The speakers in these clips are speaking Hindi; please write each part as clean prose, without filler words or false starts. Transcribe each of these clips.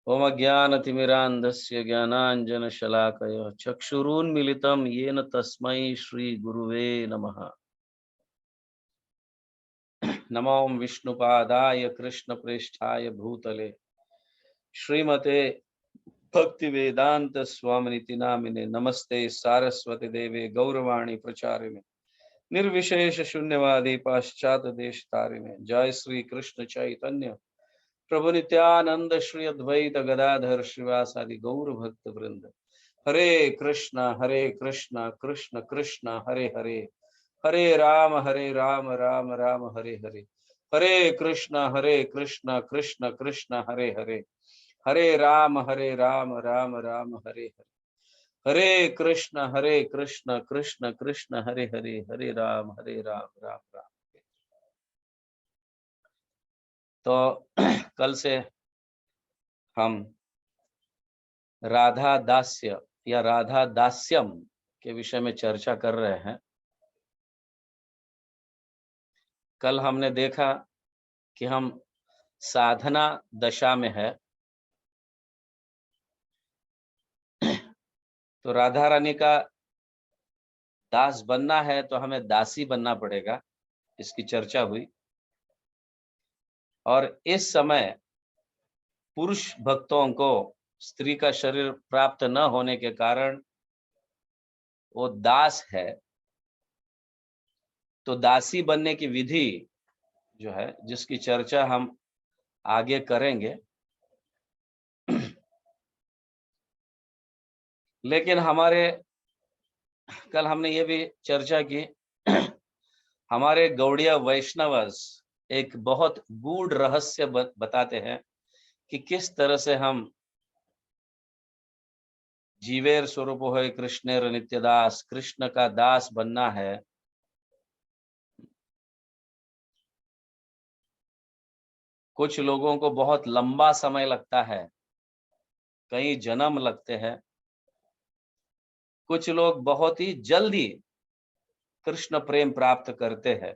ओम अज्ञानतिमिरान्धस्य ज्ञानाञ्जनशलाकया चक्षुरुन्मिलितं येन तस्मै श्रीगुरुवे नमः। नमो विष्णुपादाय कृष्णप्रेष्ठाय भूतले श्रीमते भक्तिवेदांत स्वामिनिति नामिने नमस्ते सारस्वती देवे गौरवाणी प्रचारिणे निर्विशेष शून्यवादी पाश्चात देश तारिणे। जय श्री कृष्ण चैतन्य प्रभु नित्यानंद श्री अद्वैत गदाधर श्रीवासादि गौर भक्त वृंद। हरे कृष्णा कृष्ण कृष्ण हरे हरे, हरे राम राम राम हरे हरे। हरे कृष्णा कृष्ण कृष्ण हरे हरे, हरे राम राम राम हरे हरे। हरे कृष्ण कृष्ण कृष्ण हरे हरे, हरे राम राम राम। तो कल से हम राधा दास्य या राधा दास्यम के विषय में चर्चा कर रहे हैं। कल हमने देखा कि हम साधना दशा में है, तो राधा रानी का दास बनना है तो हमें दासी बनना पड़ेगा, इसकी चर्चा हुई। और इस समय पुरुष भक्तों को स्त्री का शरीर प्राप्त न होने के कारण वो दास है, तो दासी बनने की विधि जो है, जिसकी चर्चा हम आगे करेंगे। लेकिन कल हमने ये भी चर्चा की हमारे गौड़िया वैष्णवस एक बहुत गूढ़ रहस्य बताते हैं कि किस तरह से हम जीवेर स्वरूप है कृष्णेर नित्यदास, कृष्ण का दास बनना है। कुछ लोगों को बहुत लंबा समय लगता है, कई जन्म लगते हैं। कुछ लोग बहुत ही जल्दी कृष्ण प्रेम प्राप्त करते हैं।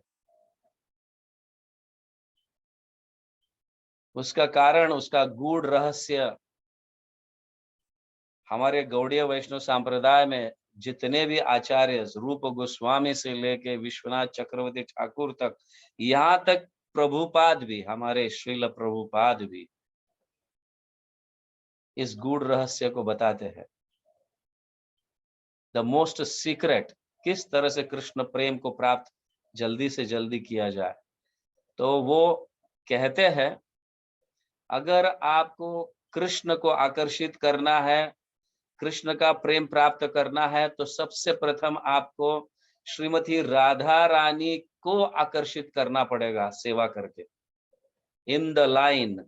उसका कारण, उसका गूढ़ रहस्य हमारे गौड़ीय वैष्णव संप्रदाय में जितने भी आचार्य, रूप गोस्वामी से लेके विश्वनाथ चक्रवर्ती ठाकुर तक, यहाँ तक प्रभुपाद भी, हमारे श्रील प्रभुपाद भी इस गूढ़ रहस्य को बताते हैं। द मोस्ट सीक्रेट, किस तरह से कृष्ण प्रेम को प्राप्त जल्दी से जल्दी किया जाए। तो वो कहते हैं, अगर आपको कृष्ण को आकर्षित करना है, कृष्ण का प्रेम प्राप्त करना है, तो सबसे प्रथम आपको श्रीमती राधा रानी को आकर्षित करना पड़ेगा सेवा करके, इन द लाइन।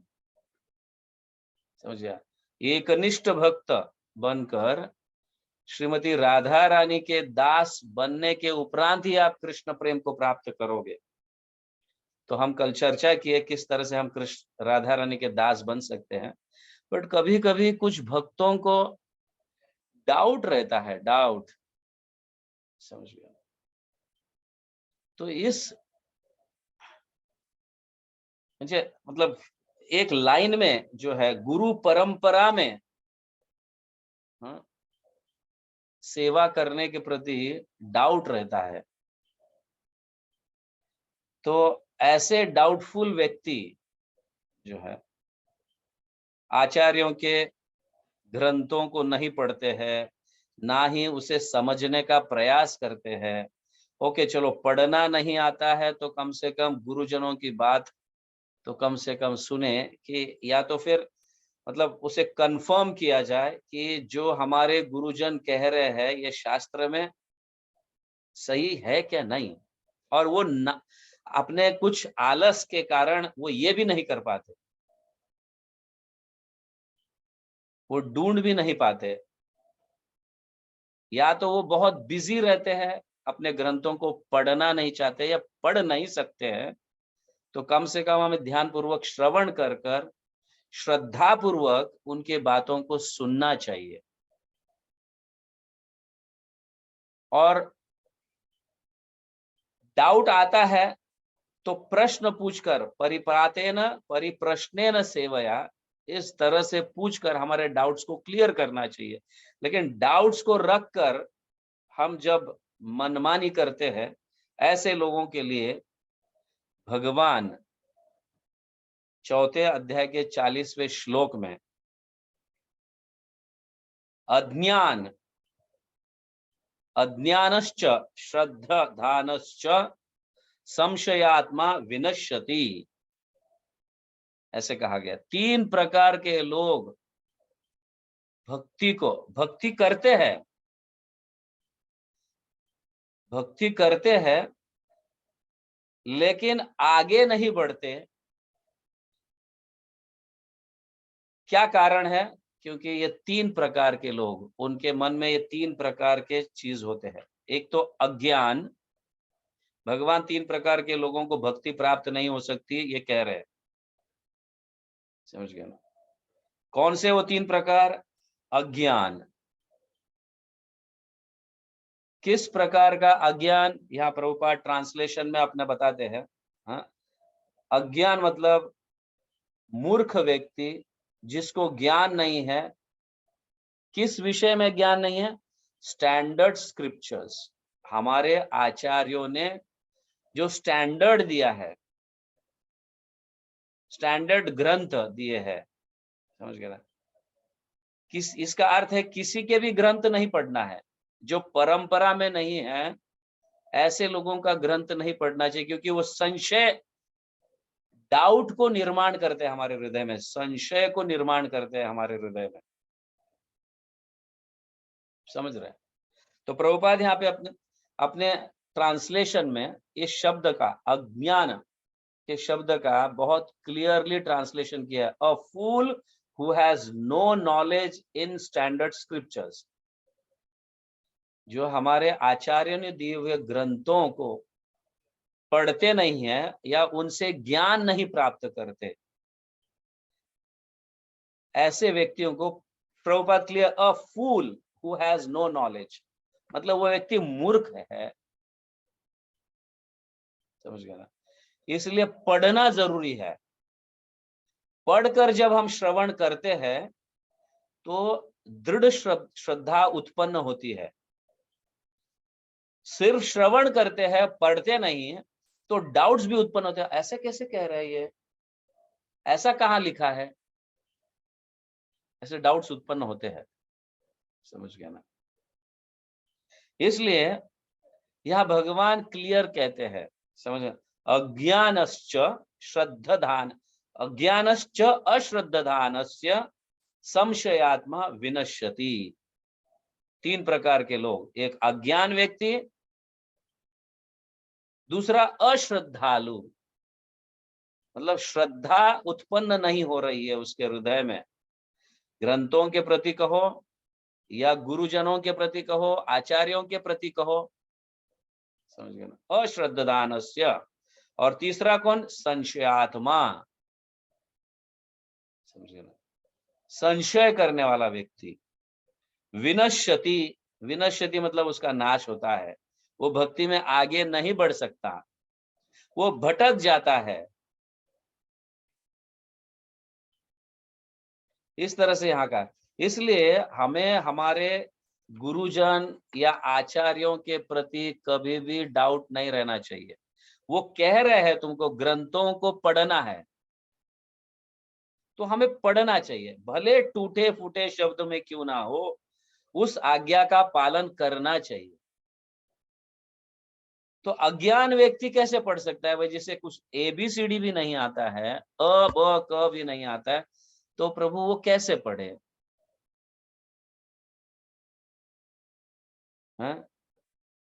समझिए, एकनिष्ठ भक्त बनकर श्रीमती राधा रानी के दास बनने के उपरांत ही आप कृष्ण प्रेम को प्राप्त करोगे। तो हम कल चर्चा किए किस तरह से हम कृष्ण राधा रानी के दास बन सकते हैं। बट कभी कभी कुछ भक्तों को डाउट रहता है, डाउट, समझ गया। तो इस मतलब एक लाइन में जो है गुरु परंपरा में, हाँ, सेवा करने के प्रति डाउट रहता है। तो ऐसे डाउटफुल व्यक्ति जो है आचार्यों के ग्रंथों को नहीं पढ़ते हैं, ना ही उसे समझने का प्रयास करते हैं। ओके, चलो पढ़ना नहीं आता है तो कम से कम गुरुजनों की बात तो कम से कम सुने, कि या तो फिर मतलब उसे कंफर्म किया जाए कि जो हमारे गुरुजन कह रहे हैं ये शास्त्र में सही है क्या नहीं। और वो न, अपने कुछ आलस के कारण वो ये भी नहीं कर पाते, वो ढूंढ भी नहीं पाते, या तो वो बहुत बिजी रहते हैं, अपने ग्रंथों को पढ़ना नहीं चाहते या पढ़ नहीं सकते हैं। तो कम से कम हमें ध्यान पूर्वक श्रवण कर कर श्रद्धा पूर्वक उनके बातों को सुनना चाहिए। और डाउट आता है तो प्रश्न पूछकर परिप्रातेन परिप्रश्नेन सेवया, इस तरह से पूछकर हमारे डाउट्स को क्लियर करना चाहिए। लेकिन डाउट्स को रखकर हम जब मनमानी करते हैं, ऐसे लोगों के लिए भगवान 4 अध्याय के 40वें श्लोक में अज्ञानश्च श्रद्धानश्च संशयात्मा विनश्यति, ऐसे कहा गया। 3 प्रकार के लोग भक्ति करते हैं लेकिन आगे नहीं बढ़ते। क्या कारण है? क्योंकि ये 3 प्रकार के लोग, उनके मन में ये 3 प्रकार के चीज होते हैं। एक तो अज्ञान, भगवान 3 प्रकार के लोगों को भक्ति प्राप्त नहीं हो सकती, ये कह रहे हैं। समझ गए ना? कौन से वो 3 प्रकार? अज्ञान। किस प्रकार का अज्ञान? यहाँ प्रभुपाद ट्रांसलेशन में अपने बताते हैं। हाँ, अज्ञान मतलब मूर्ख व्यक्ति जिसको ज्ञान नहीं है। किस विषय में ज्ञान नहीं है? स्टैंडर्ड स्क्रिप्चर्स, हमारे आचार्यों ने जो स्टैंडर्ड दिया है, स्टैंडर्ड ग्रंथ दिए हैं। समझ गए ना? इसका अर्थ है किसी के भी ग्रंथ नहीं पढ़ना है, जो परंपरा में नहीं है, ऐसे लोगों का ग्रंथ नहीं पढ़ना चाहिए, क्योंकि वो संशय, डाउट को निर्माण करते हैं हमारे हृदय में, संशय को निर्माण करते हैं हमारे हृदय में। समझ रहे हैं? तो प्रभुपाद यहाँ पे अपने ट्रांसलेशन में इस शब्द का, अज्ञान के शब्द का बहुत क्लियरली ट्रांसलेशन किया है। A fool who has no knowledge in standard scriptures, जो हमारे आचार्यों ने दिए हुए ग्रंथों को पढ़ते नहीं है या उनसे ज्ञान नहीं प्राप्त करते, ऐसे व्यक्तियों को Prabhupada clear, a fool who has no knowledge, मतलब वो व्यक्ति मूर्ख है। समझ गया ना? इसलिए पढ़ना जरूरी है। पढ़कर जब हम श्रवण करते हैं तो दृढ़ श्रद्धा उत्पन्न होती है। सिर्फ श्रवण करते हैं, पढ़ते नहीं है, तो डाउट्स भी उत्पन्न होते हैं। ऐसे कैसे कह रहे हैं ये, ऐसा कहाँ लिखा है? ऐसे डाउट्स उत्पन्न होते हैं। समझ गया ना? इसलिए यह भगवान क्लियर कहते हैं, समझ, अज्ञानश्च श्रद्धान, अज्ञानश्च अश्रद्धानस्य संशयात्मा विनश्यति। 3 प्रकार के लोग, एक अज्ञान व्यक्ति, दूसरा अश्रद्धालु, मतलब श्रद्धा उत्पन्न नहीं हो रही है उसके हृदय में, ग्रंथों के प्रति कहो या गुरुजनों के प्रति कहो, आचार्यों के प्रति कहो। समझ गए ना? अश्रद्धानस्य। और तीसरा कौन? संशयात्मा। समझ गए ना? संशय करने वाला व्यक्ति। विनश्यति, विनश्यति मतलब उसका नाश होता है, वो भक्ति में आगे नहीं बढ़ सकता, वो भटक जाता है। इस तरह से यहाँ का, इसलिए हमें हमारे गुरुजन या आचार्यों के प्रति कभी भी डाउट नहीं रहना चाहिए। वो कह रहे हैं तुमको ग्रंथों को पढ़ना है, तो हमें पढ़ना चाहिए, भले टूटे फूटे शब्द में क्यों ना हो, उस आज्ञा का पालन करना चाहिए। तो अज्ञान व्यक्ति कैसे पढ़ सकता है भाई? जिसे कुछ ABCD भी नहीं आता है, अ ब क भी नहीं आता है, तो प्रभु वो कैसे पढ़े? हैं?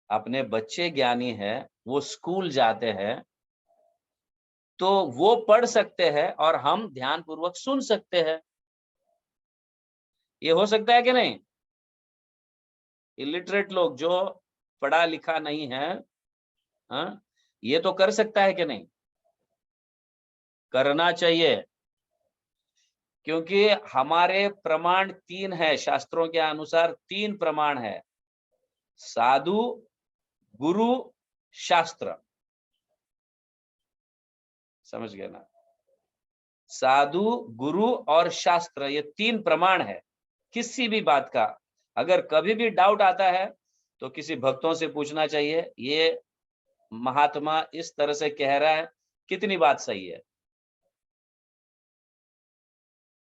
अपने बच्चे ज्ञानी है, वो स्कूल जाते हैं, तो वो पढ़ सकते हैं और हम ध्यान पूर्वक सुन सकते हैं। ये हो सकता है कि नहीं? इलिटरेट लोग जो पढ़ा लिखा नहीं है, हाँ, ये तो कर सकता है कि नहीं? करना चाहिए, क्योंकि हमारे प्रमाण 3 है, शास्त्रों के अनुसार 3 प्रमाण है, साधु, गुरु, शास्त्र। समझ गए ना? साधु, गुरु और शास्त्र, ये 3 प्रमाण है किसी भी बात का। अगर कभी भी डाउट आता है तो किसी भक्तों से पूछना चाहिए, ये महात्मा इस तरह से कह रहा है, कितनी बात सही है।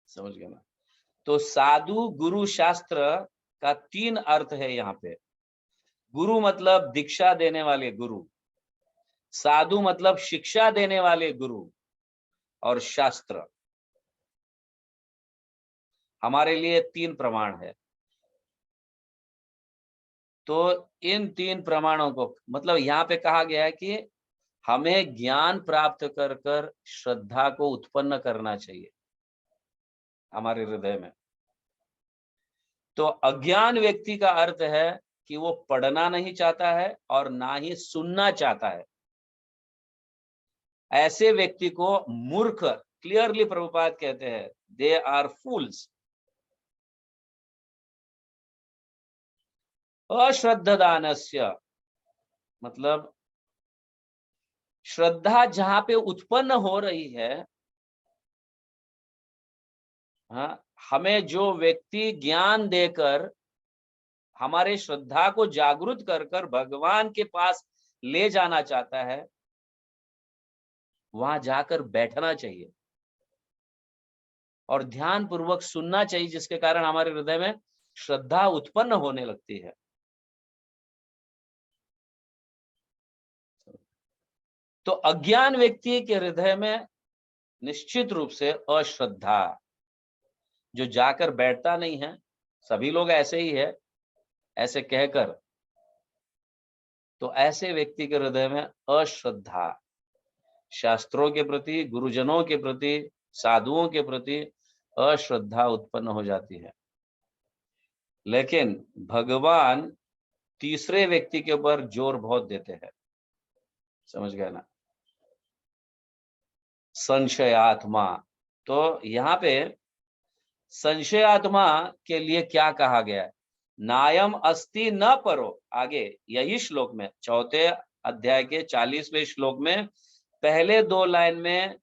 समझ गए ना? तो साधु, गुरु, शास्त्र का 3 अर्थ है यहाँ पे। गुरु मतलब दीक्षा देने वाले गुरु, साधु मतलब शिक्षा देने वाले गुरु, और शास्त्र हमारे लिए 3 प्रमाण है। तो इन 3 प्रमाणों को, मतलब यहाँ पे कहा गया है कि हमें ज्ञान प्राप्त कर कर श्रद्धा को उत्पन्न करना चाहिए हमारे हृदय में। तो अज्ञान व्यक्ति का अर्थ है कि वो पढ़ना नहीं चाहता है और ना ही सुनना चाहता है। ऐसे व्यक्ति को मूर्ख, क्लियरली प्रभुपाद कहते हैं, दे आर फूल्स। अश्रद्धादानस्य मतलब श्रद्धा जहां पे उत्पन्न हो रही है, हाँ, हमें जो व्यक्ति ज्ञान देकर हमारे श्रद्धा को जागृत कर कर भगवान के पास ले जाना चाहता है, वहां जाकर बैठना चाहिए और ध्यान पूर्वक सुनना चाहिए, जिसके कारण हमारे हृदय में श्रद्धा उत्पन्न होने लगती है। तो अज्ञान व्यक्ति के हृदय में निश्चित रूप से अश्रद्धा, जो जाकर बैठता नहीं है, सभी लोग ऐसे ही है, ऐसे कहकर, तो ऐसे व्यक्ति के हृदय में अश्रद्धा, शास्त्रों के प्रति, गुरुजनों के प्रति, साधुओं के प्रति अश्रद्धा उत्पन्न हो जाती है। लेकिन भगवान तीसरे व्यक्ति के ऊपर जोर बहुत देते हैं। समझ गए ना? संशयात्मा। तो यहाँ पे संशयात्मा के लिए क्या कहा गया है? नायम अस्ति न परो, आगे यही श्लोक में, चौथे अध्याय के 40वें श्लोक में पहले 2 लाइन में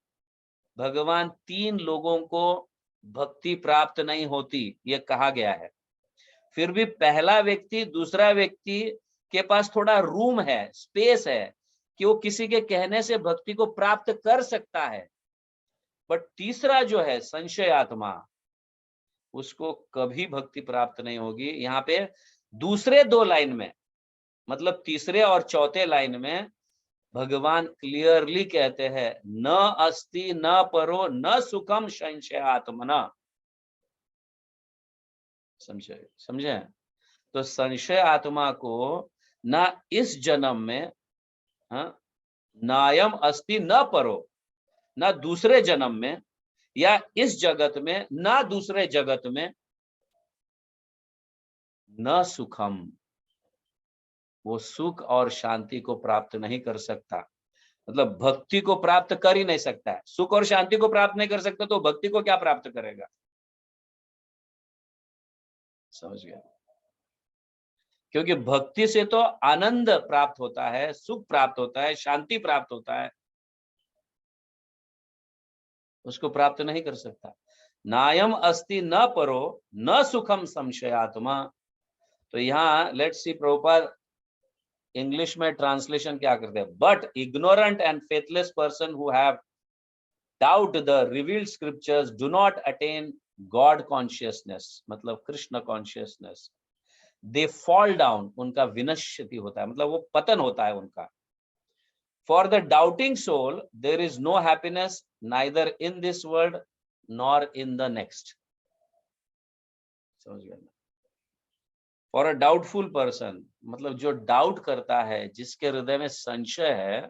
भगवान 3 लोगों को भक्ति प्राप्त नहीं होती, ये कहा गया है। फिर भी पहला व्यक्ति, दूसरा व्यक्ति के पास थोड़ा रूम है, स्पेस है कि वो किसी के कहने से भक्ति को प्राप्त कर सकता है। बट तीसरा जो है संशयात्मा, उसको कभी भक्ति प्राप्त नहीं होगी। यहाँ पे दूसरे 2 लाइन में, मतलब तीसरे और चौथे लाइन में भगवान क्लियरली कहते हैं, न अस्ति न परो न सुखम संशयात्मना। समझे? तो संशय आत्मा को ना इस जन्म में, हाँ, नायम अस्ति न परो, ना दूसरे जन्म में, या इस जगत में ना दूसरे जगत में, न सुखम, वो सुख और शांति को प्राप्त नहीं कर सकता। मतलब भक्ति को प्राप्त कर ही नहीं सकता है। सुख और शांति को प्राप्त नहीं कर सकता तो भक्ति को क्या प्राप्त करेगा? समझ गया? क्योंकि भक्ति से तो आनंद प्राप्त होता है, सुख प्राप्त होता है, शांति प्राप्त होता है, उसको प्राप्त नहीं कर सकता। नायम अस्ति न परो न सुखम संशयात्मा। तो यहाँ लेट्स सी प्रभुपाद इंग्लिश में ट्रांसलेशन क्या करते हैं? But ignorant and faithless person who have doubt the revealed scriptures do not attain God consciousness, मतलब Krishna consciousness. They fall down, उनका विनश्यति होता है, मतलब वो पतन होता है उनका। For the doubting soul, there is no happiness neither in this world nor in the next. समझ गए ना? For a doubtful person, मतलब जो डाउट करता है, जिसके हृदय में संशय है,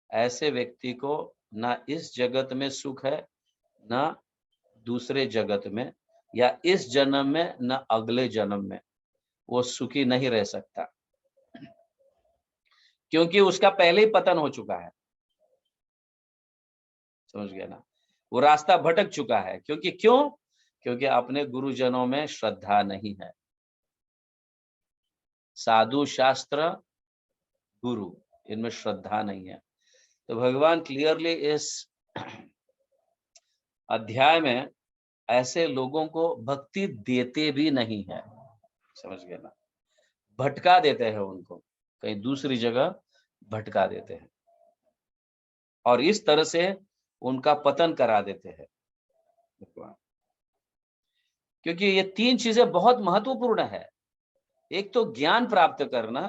ऐसे व्यक्ति को ना इस जगत में सुख है, ना दूसरे जगत में, या इस जन्म में ना अगले जन्म में वो सुखी नहीं रह सकता, क्योंकि उसका पहले ही पतन हो चुका है। समझ गया ना? वो रास्ता भटक चुका है। क्योंकि अपने गुरुजनों में श्रद्धा नहीं है। साधु, शास्त्र, गुरु, इनमें श्रद्धा नहीं है। तो भगवान क्लियरली इस अध्याय में ऐसे लोगों को भक्ति देते भी नहीं है, समझ गए ना, भटका देते हैं उनको, कहीं दूसरी जगह भटका देते हैं और इस तरह से उनका पतन करा देते हैं। क्योंकि ये तीन चीजें बहुत महत्वपूर्ण है। एक तो ज्ञान प्राप्त करना,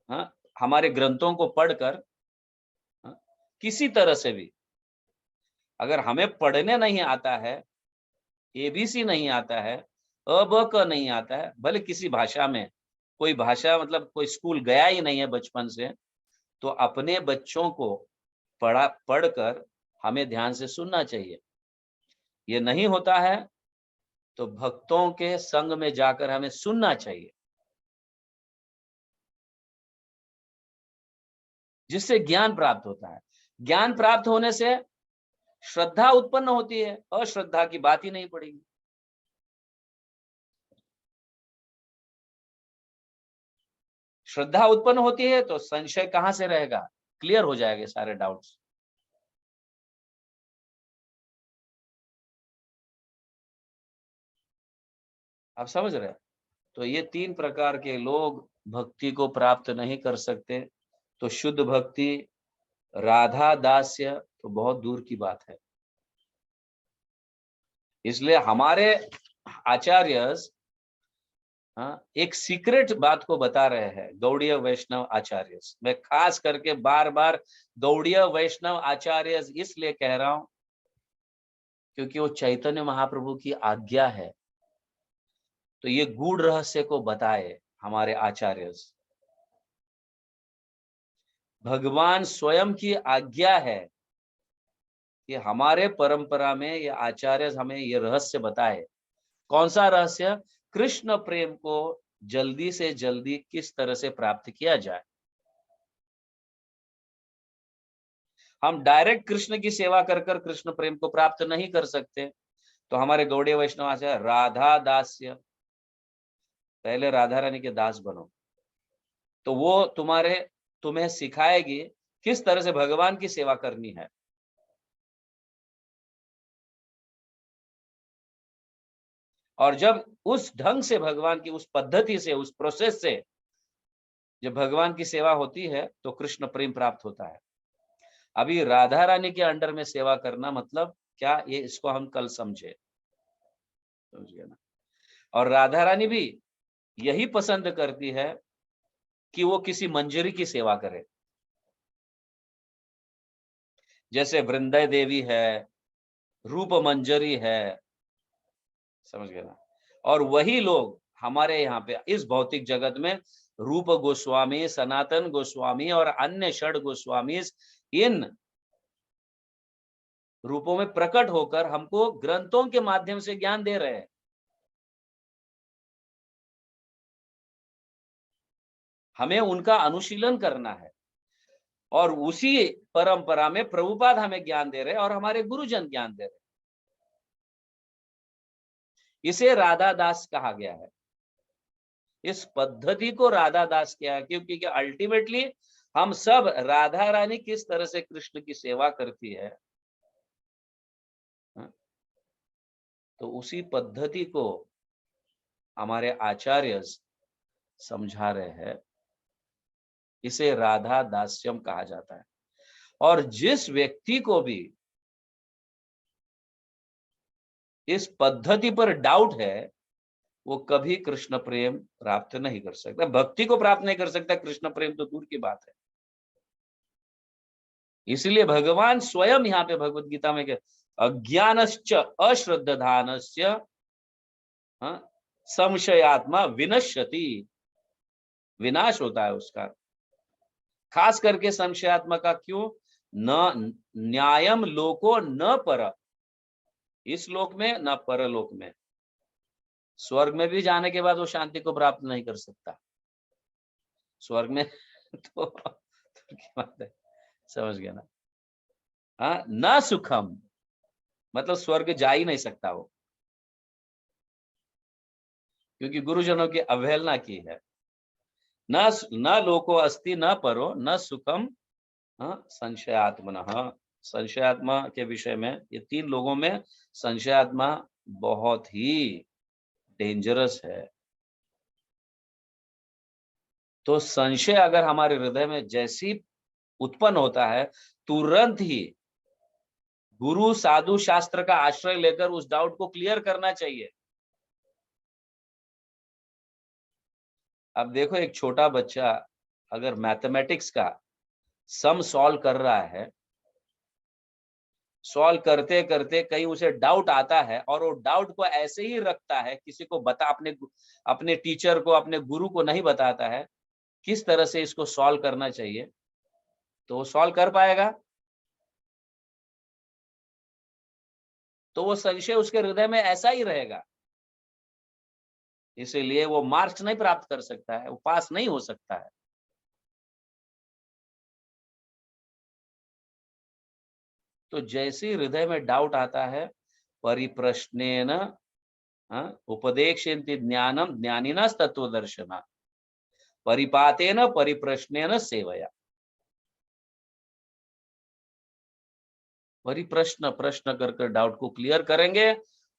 हाँ, हमारे ग्रंथों को पढ़कर, हाँ, किसी तरह से भी अगर हमें पढ़ने नहीं आता है, एबीसी नहीं आता है, अ ब क नहीं आता है, भले किसी भाषा में, कोई भाषा मतलब कोई स्कूल गया ही नहीं है बचपन से, तो अपने बच्चों को पढ़कर हमें ध्यान से सुनना चाहिए। ये नहीं होता है तो भक्तों के संग में जाकर हमें सुनना चाहिए, जिससे ज्ञान प्राप्त होता है। ज्ञान प्राप्त होने से श्रद्धा उत्पन्न होती है, अश्रद्धा की बात ही नहीं पड़ेगी। श्रद्धा उत्पन्न होती है तो संशय कहां से रहेगा, क्लियर हो जाएंगे सारे डाउट्स। आप समझ रहे हैं? तो ये तीन प्रकार के लोग भक्ति को प्राप्त नहीं कर सकते। तो शुद्ध भक्ति, राधा दास्य तो बहुत दूर की बात है। इसलिए हमारे आचार्य एक सीक्रेट बात को बता रहे हैं, गौड़ीय वैष्णव आचार्य। मैं खास करके बार बार गौड़ीय वैष्णव आचार्य इसलिए कह रहा हूं क्योंकि वो चैतन्य महाप्रभु की आज्ञा है। तो ये गूढ़ रहस्य को बताए हमारे आचार्य। भगवान स्वयं की आज्ञा है कि हमारे परंपरा में ये आचार्य हमें ये रहस्य बताए। कौन सा रहस्य? कृष्ण प्रेम को जल्दी से जल्दी किस तरह से प्राप्त किया जाए। हम डायरेक्ट कृष्ण की सेवा कर कर कृष्ण प्रेम को प्राप्त नहीं कर सकते। तो हमारे गौड़ीय वैष्णव आचार्य राधा दास्य, पहले राधा रानी के दास बनो, तो वो तुम्हें सिखाएगी किस तरह से भगवान की सेवा करनी है। और जब उस ढंग से भगवान की उस पद्धति से, उस प्रोसेस से जब भगवान की सेवा होती है तो कृष्ण प्रेम प्राप्त होता है। अभी राधा रानी के अंडर में सेवा करना मतलब क्या, ये इसको हम कल समझे, समझिए ना। और राधा रानी भी यही पसंद करती है कि वो किसी मंजरी की सेवा करे, जैसे वृंदय देवी है, रूप मंजरी है, समझ गए ना। और वही लोग हमारे यहाँ पे इस भौतिक जगत में रूप गोस्वामी, सनातन गोस्वामी और अन्य षड गोस्वामी इन रूपों में प्रकट होकर हमको ग्रंथों के माध्यम से ज्ञान दे रहे हैं। हमें उनका अनुशीलन करना है और उसी परंपरा में प्रभुपाद हमें ज्ञान दे रहे हैं और हमारे गुरुजन ज्ञान दे रहे हैं। इसे राधा दास कहा गया है। इस पद्धति को राधा दास किया है क्योंकि अल्टीमेटली हम सब राधा रानी किस तरह से कृष्ण की सेवा करती है, तो उसी पद्धति को हमारे आचार्य समझा रहे हैं। इसे राधा दास्यम कहा जाता है। और जिस व्यक्ति को भी इस पद्धति पर डाउट है वो कभी कृष्ण प्रेम प्राप्त नहीं कर सकता, भक्ति को प्राप्त नहीं कर सकता, कृष्ण प्रेम तो दूर की बात है। इसलिए भगवान स्वयं यहाँ पे भगवत गीता में अज्ञानश्च अश्रद्धानस्य संशयात्मा विनश्यति, विनाश होता है उसका। खास करके संशयात्मा का क्यों? न न्यायम लोको न पर, इस लोक में न परलोक में। स्वर्ग में भी जाने के बाद वो शांति को प्राप्त नहीं कर सकता। स्वर्ग में तो क्या बात है, समझ गया ना। हाँ, न सुखम मतलब स्वर्ग जा ही नहीं सकता वो, क्योंकि गुरुजनों की अवहेलना की है। न लोको अस्ति न परो न सुखम संशयात्मनः। संशयात्मा के विषय में, ये 3 लोगों में संशयात्मा बहुत ही डेंजरस है। तो संशय अगर हमारे हृदय में जैसी उत्पन्न होता है, तुरंत ही गुरु, साधु, शास्त्र का आश्रय लेकर उस डाउट को क्लियर करना चाहिए। अब देखो, एक छोटा बच्चा अगर मैथमेटिक्स का सम सॉल्व कर रहा है, सॉल्व करते करते कहीं उसे डाउट आता है और वो डाउट को ऐसे ही रखता है, किसी को अपने टीचर को, अपने गुरु को नहीं बताता है किस तरह से इसको सॉल्व करना चाहिए, तो वो सॉल्व कर पाएगा? तो वो संशय उसके हृदय में ऐसा ही रहेगा, इसीलिए वो मार्क्स नहीं प्राप्त कर सकता है, वो पास नहीं हो सकता है। तो जैसे हृदय में डाउट आता है, परिप्रश्नेन उपदेक्षन्ति ज्ञानम ज्ञानिनस् तत्वदर्शिनः, परिपातेन परिप्रश्नेन सेवया। परिप्रश्न, प्रश्न कर डाउट को क्लियर करेंगे,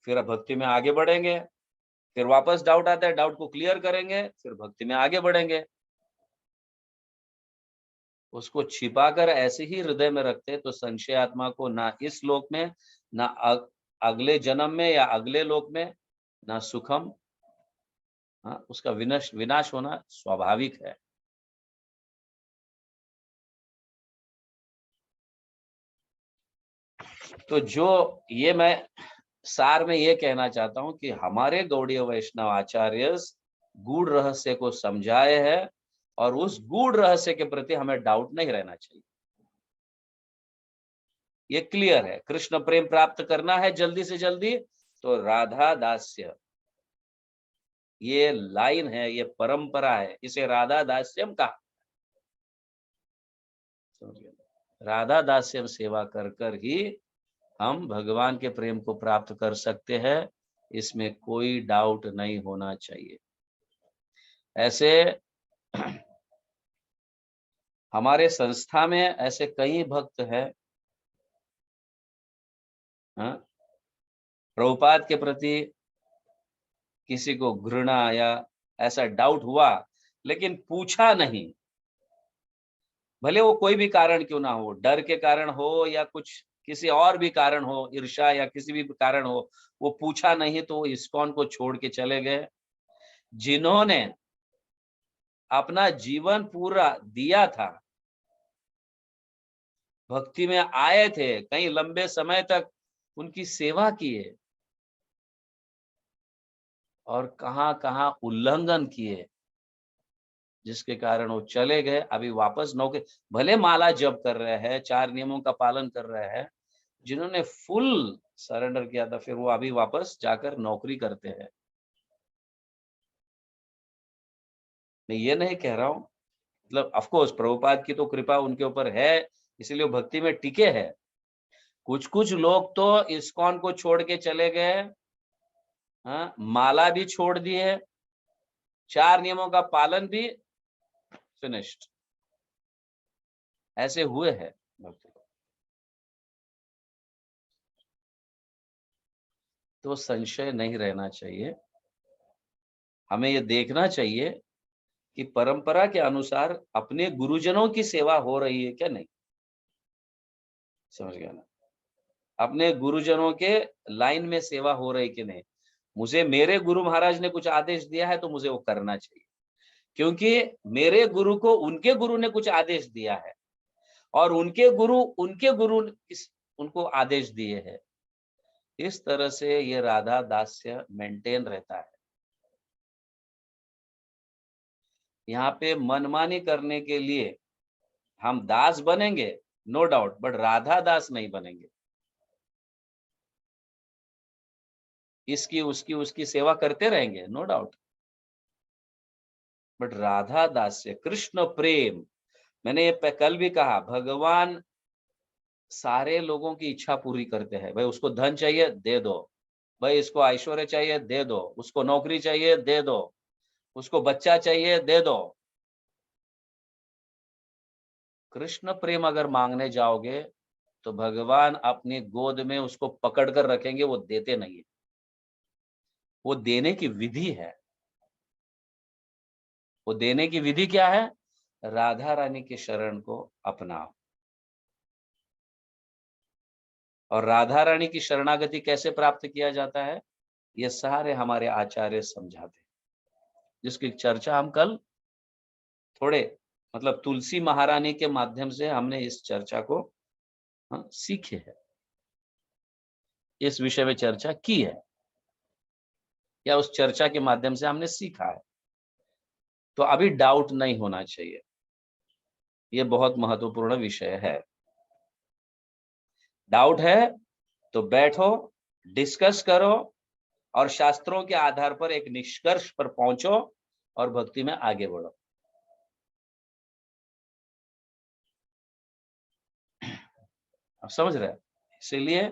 फिर भक्ति में आगे बढ़ेंगे। फिर वापस डाउट आता है, डाउट को क्लियर करेंगे, फिर भक्ति में आगे बढ़ेंगे। उसको छिपाकर ऐसे ही हृदय में रखते तो संशय आत्मा को ना इस लोक में, ना अगले जन्म में या अगले लोक में, ना सुखम, उसका विनाश होना स्वाभाविक है। तो जो ये मैं सार में ये कहना चाहता हूं कि हमारे गौड़ीय वैष्णव आचार्य गूढ़ रहस्य को समझाए हैं और उस गूढ़ रहस्य के प्रति हमें डाउट नहीं रहना चाहिए। ये क्लियर है, कृष्ण प्रेम प्राप्त करना है जल्दी से जल्दी तो राधा दास्य, ये लाइन है, ये परंपरा है, इसे राधा दास्यम कहा। राधा दास्यम सेवा कर कर ही हम भगवान के प्रेम को प्राप्त कर सकते हैं, इसमें कोई डाउट नहीं होना चाहिए। ऐसे हमारे संस्था में ऐसे कई भक्त हैं, प्रभुपाद के प्रति किसी को घृणा या ऐसा डाउट हुआ लेकिन पूछा नहीं, भले वो कोई भी कारण क्यों ना हो, डर के कारण हो या कुछ किसी और भी कारण हो, ईर्ष्या या किसी भी कारण हो, वो पूछा नहीं तो वो इस्कॉन को छोड़ के चले गए। जिन्होंने अपना जीवन पूरा दिया था, भक्ति में आए थे, कई लंबे समय तक उनकी सेवा किए और कहां-कहां उल्लंघन किए, जिसके कारण वो चले गए। अभी वापस नौकरी, भले माला जप कर रहे हैं, 4 नियमों का पालन कर रहे हैं, जिन्होंने फुल सरेंडर किया था, फिर वो अभी वापस जाकर नौकरी करते हैं। मैं ये नहीं कह रहा हूं, मतलब ऑफ कोर्स प्रभुपाद की तो कृपा उनके ऊपर है, इसीलिए वो भक्ति में टिके हैं। कुछ-कुछ लोग तो इस्कॉन को छोड़ के चले गए, माला भी छोड़ दिए, 4 नियमों का पालन भी फिनिश्ड, ऐसे हुए हैं भक्त। तो संशय नहीं रहना चाहिए, हमें ये देखना चाहिए कि परंपरा के अनुसार अपने गुरुजनों की सेवा हो रही है क्या नहीं, समझ गया ना? अपने गुरुजनों के लाइन में सेवा हो रही कि नहीं। मुझे मेरे गुरु महाराज ने कुछ आदेश दिया है तो मुझे वो करना चाहिए, क्योंकि मेरे गुरु को उनके गुरु ने कुछ आदेश दिया है और उनके गुरु उनको आदेश दिए हैं। इस तरह से ये राधा दास्य मेंटेन रहता है। यहाँ पे मनमानी करने के लिए हम दास बनेंगे, नो डाउट, बट राधा दास नहीं बनेंगे। इसकी उसकी उसकी सेवा करते रहेंगे, नो डाउट, बट राधा दास्य, कृष्ण प्रेम, मैंने ये कल भी कहा, भगवान सारे लोगों की इच्छा पूरी करते हैं। भाई उसको धन चाहिए दे दो, भाई इसको ऐश्वर्य चाहिए दे दो, उसको नौकरी चाहिए दे दो, उसको बच्चा चाहिए दे दो। कृष्ण प्रेम अगर मांगने जाओगे तो भगवान अपनी गोद में उसको पकड़ कर रखेंगे, वो देते नहीं है। वो देने की विधि है। वो देने की विधि क्या है? राधा रानी के शरण को अपनाओ। और राधा रानी की शरणागति कैसे प्राप्त किया जाता है? ये सारे हमारे आचार्य समझाते हैं, जिसकी चर्चा हम कल थोड़े मतलब तुलसी महारानी के माध्यम से हमने इस चर्चा को सीखे है, इस विषय में चर्चा की है, या उस चर्चा के माध्यम से हमने सीखा है। तो अभी डाउट नहीं होना चाहिए, ये बहुत महत्वपूर्ण विषय है। डाउट है तो बैठो, डिस्कस करो और शास्त्रों के आधार पर एक निष्कर्ष पर पहुंचो और भक्ति में आगे बढ़ो। आप समझ रहे हैं? इसीलिए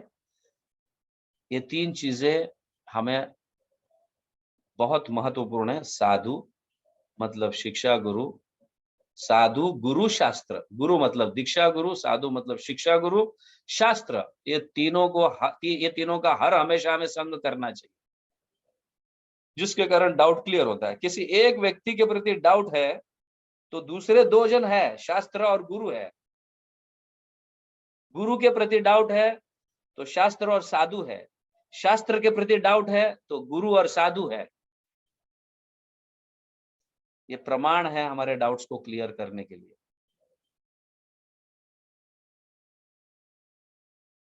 ये तीन चीजें हमें बहुत महत्वपूर्ण है। साधु मतलब शिक्षा गुरु, साधु गुरु शास्त्र, गुरु मतलब दीक्षा गुरु, साधु मतलब शिक्षा गुरु, शास्त्र, ये तीनों का हर हमेशा हमें संग करना चाहिए, जिसके कारण डाउट क्लियर होता है। किसी एक व्यक्ति के प्रति डाउट है तो दूसरे दो जन है, शास्त्र और गुरु है। गुरु के प्रति डाउट है तो शास्त्र और साधु है, शास्त्र के प्रति डाउट है तो गुरु और साधु है। ये प्रमाण है हमारे डाउट्स को क्लियर करने के लिए।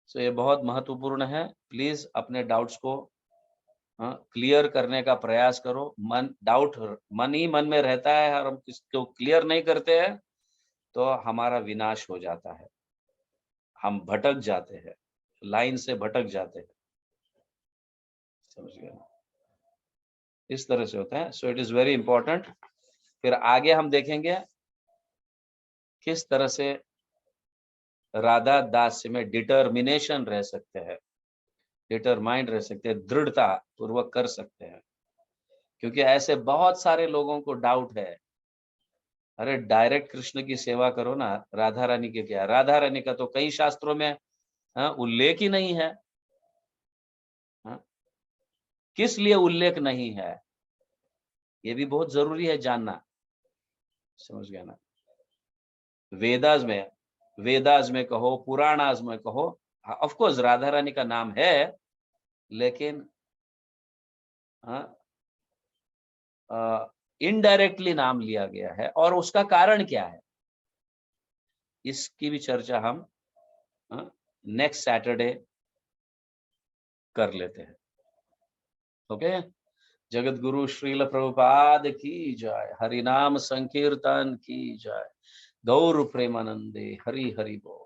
तो ये बहुत महत्वपूर्ण है। प्लीज अपने डाउट्स को क्लियर करने का प्रयास करो। डाउट मन ही मन में रहता है और हम इसको क्लियर नहीं करते हैं तो हमारा विनाश हो जाता है, हम भटक जाते हैं, लाइन से भटक जाते हैं। समझ गए? इस तरह से होता है। So it is very important. फिर आगे हम देखेंगे किस तरह से राधा दास में डिटर्मिनेशन रह सकते हैं, डिटरमाइंड रह सकते हैं, दृढ़ता पूर्वक कर सकते हैं। क्योंकि ऐसे बहुत सारे लोगों को डाउट है, अरे डायरेक्ट कृष्ण की सेवा करो ना, राधा रानी के क्या? राधा रानी का तो कई शास्त्रों में उल्लेख ही नहीं है। किस लिए उल्लेख नहीं है, ये भी बहुत जरूरी है जानना। समझ गया ना? वेदास में कहो, पुराणास में कहो, ऑफ कोर्स राधा रानी का नाम है, लेकिन इनडायरेक्टली नाम लिया गया है। और उसका कारण क्या है, इसकी भी चर्चा हम नेक्स्ट सैटरडे कर लेते हैं। ओके? जगत गुरु श्रील प्रभुपाद की जय, हरि नाम संकीर्तन की जय, गौर प्रेमानंदे, हरि हरि बोल।